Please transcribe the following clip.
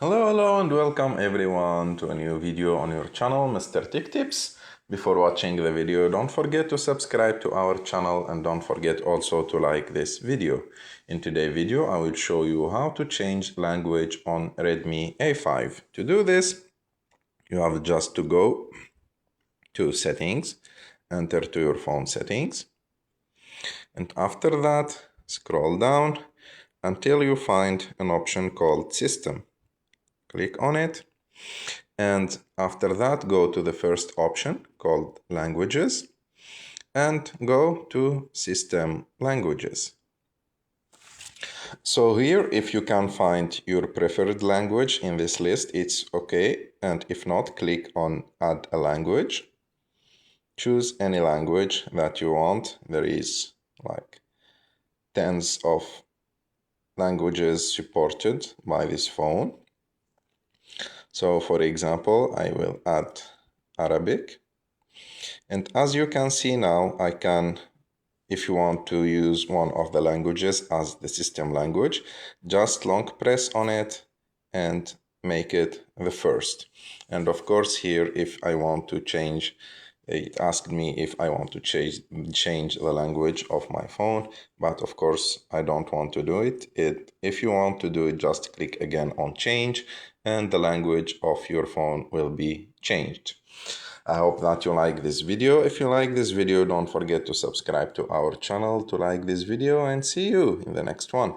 Hello and welcome everyone to a new video on your channel, Mr. Tech Tips. Before watching the video, don't forget to subscribe to our channel and don't forget also to like this video. In today's video, I will show you how to change language on Redmi A5. To do this, you have just to go to settings, enter to your phone settings, and after that, scroll down until you find an option called System. Click on it, and after that go to the first option called Languages and go to System Languages. So here, if you can find your preferred language in this list, it's okay, and if not, click on Add a Language. Choose any language that you want. There is like tens of languages supported by this phone. So for example, I will add Arabic. And as you can see now, I can, if you want to use one of the languages as the system language, just long press on it and make it the first. And of course here, if I want to change, it asked me if I want to change the language of my phone, but of course I don't want to do it. If you want to do it, just click again on change and the language of your phone will be changed. I hope that you like this video. If you like this video, don't forget to subscribe to our channel to like this video, and see you in the next one.